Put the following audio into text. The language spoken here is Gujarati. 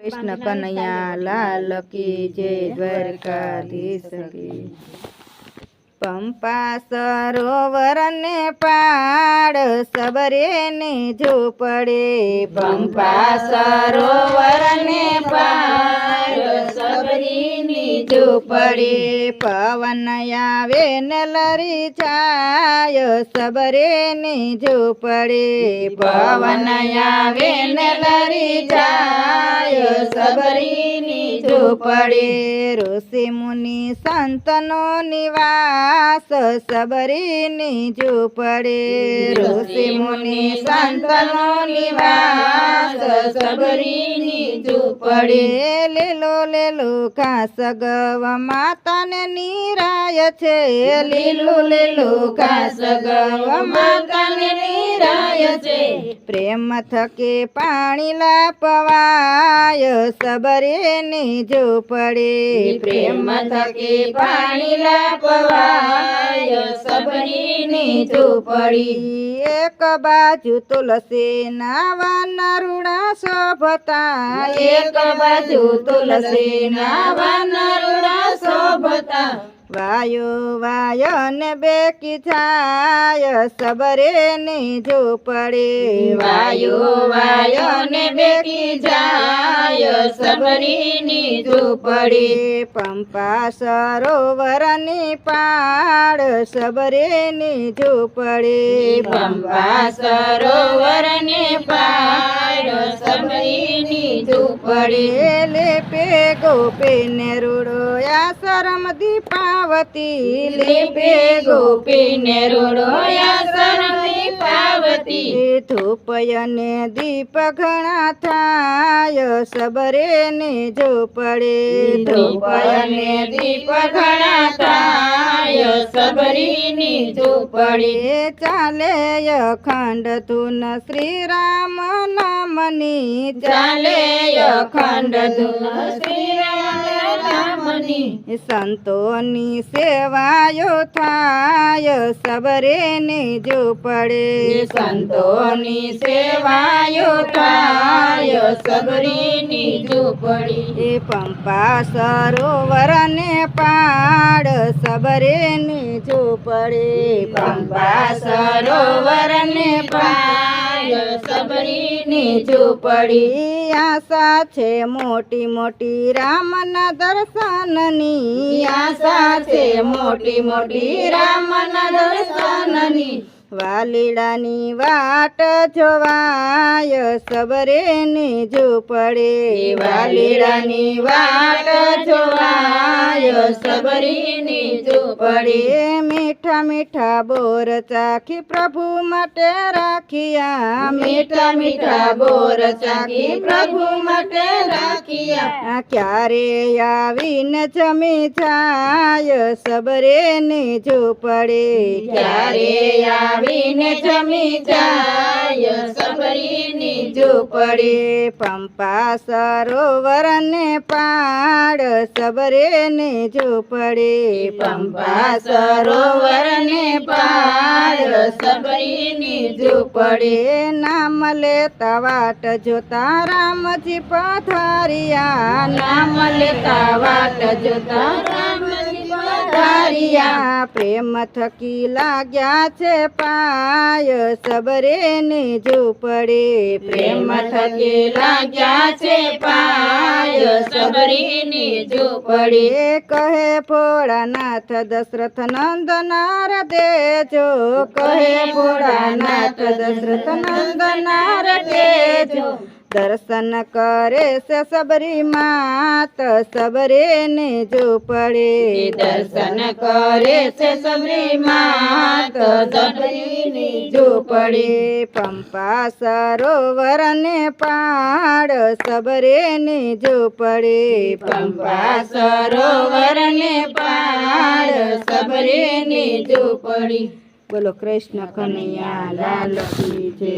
कृष्ण कन्हैया लाल की जय द्वारकाधीश की। पंपा सरोवर ने पाड़ सबरे ने झोपड़े, पंपा सरोवर ने पाड़ सबरी ने झोपड़े, पवन आवे ने लरी छाय सबरे ने झोपड़े, पवन आवे ने लरी छाय सबरी ने झोपड़े, ऋषि मुनि संतनो निवास सबरी ने झोपड़े, ऋषि मुनि संतनो निवास सबरी ने झोपड़े, लेलो लेलो घास गव माता ने निराय छे, લીલું લીલું ઘાસ ગવ માતાને નિરાય છે, પ્રેમ થકે પાણી લાપવાય સબરેની ઝૂંપડે, પ્રેમ થકે પાણી લાપવાય સબરીની ઝૂંપડી, એક બાજુ તુલસીના વન રૂડા શોભતા, એક બાજુ તુલસીના વન રૂડા શોભતા, વાયો વાય ને બેકી છાય સબરે ને ઝૂંપડે, વાયો વાય ને બેકી છાય સબરી ની ઝૂંપડે, પંપા સરોવર ની પાડ સબરે ની ઝૂંપડે, પંપા સરોવર ને પાડ સબરી ની ઝૂંપડે, લેપે ગોપે ને રૂડો આશ્રમ દીપાવતી, લેપે ગોપી ને રૂડો આશ્રમ દીપાવતી, ધૂપય ને દીપ ઘણા થાય સબરે ને ઝૂંપડે, ધૂપય ને દીપ ઘણા થાય સબરી ની ઝૂંપડે, ચાલે અખંડ ધૂન શ્રી રામ નામની, ચાલે અખંડ ધૂન શ્રી રામ નામની, સંતોની સેવાયો થાય સબરે ને ઝૂંપડે, સંતોની સેવાયો થાય સબરીની ઝૂંપડી, એ પંપા સરોવર ને પાડ સબરે ને ઝૂંપડે, પંપા સરોવર ને પાડ સબરીની ઝૂંપડી, આશા છે મોટી મોટી રામના દર્શનની, આશા છે મોટી મોટી રામના દર્શનની, વાલીડાની વાટ જોવાય સબરે ને ઝૂંપડે, વાલીડાની વાટ જોવાય સબરીની ઝૂંપડે, મીઠા મીઠા બોર ચાખી પ્રભુ માટે રાખ્યા, મીઠા મીઠા બોર ચાખી પ્રભુ માટે રાખ્યા, ક્યારે આવીને જમી જાય સબરે ને ઝૂંપડે, ક્યારે આવીને જમી જાય સબરીની ઝૂંપડે, પંપા સરોવર ને પાડ સબરે ને ઝૂંપડે, પંપા સરોવર ને પાડ સબરીની ઝૂંપડે, નામ લેતા વાટ જોતા રામજી પધાર્યા, નામ લેતા વાટ જોતા રામજી પધાર્યા, પ્રેમ થકી લાગ્યા છે પાય સબરે ને ઝૂંપડે, પ્રેમ થકી લાગ્યા છે પાય સબરીની ઝૂંપડે, કહે ભોળાનાથ દશરથ નંદનાર દેજો, કહે ભોળાનાથ દશરથ નંદનાર દેજો, દર્શન કરે છે સબરી માત સબરે ને ઝૂંપડે, દર્શન કરે છે સબરી માત સબરીની ઝૂંપડે, પંપા સરોવર ને પાડ સબરે ને ઝૂંપડે, પંપા સરોવર ને પાડ સબરીની ઝૂંપડી। બોલો કૃષ્ણ કનૈયા લાલ કી જય।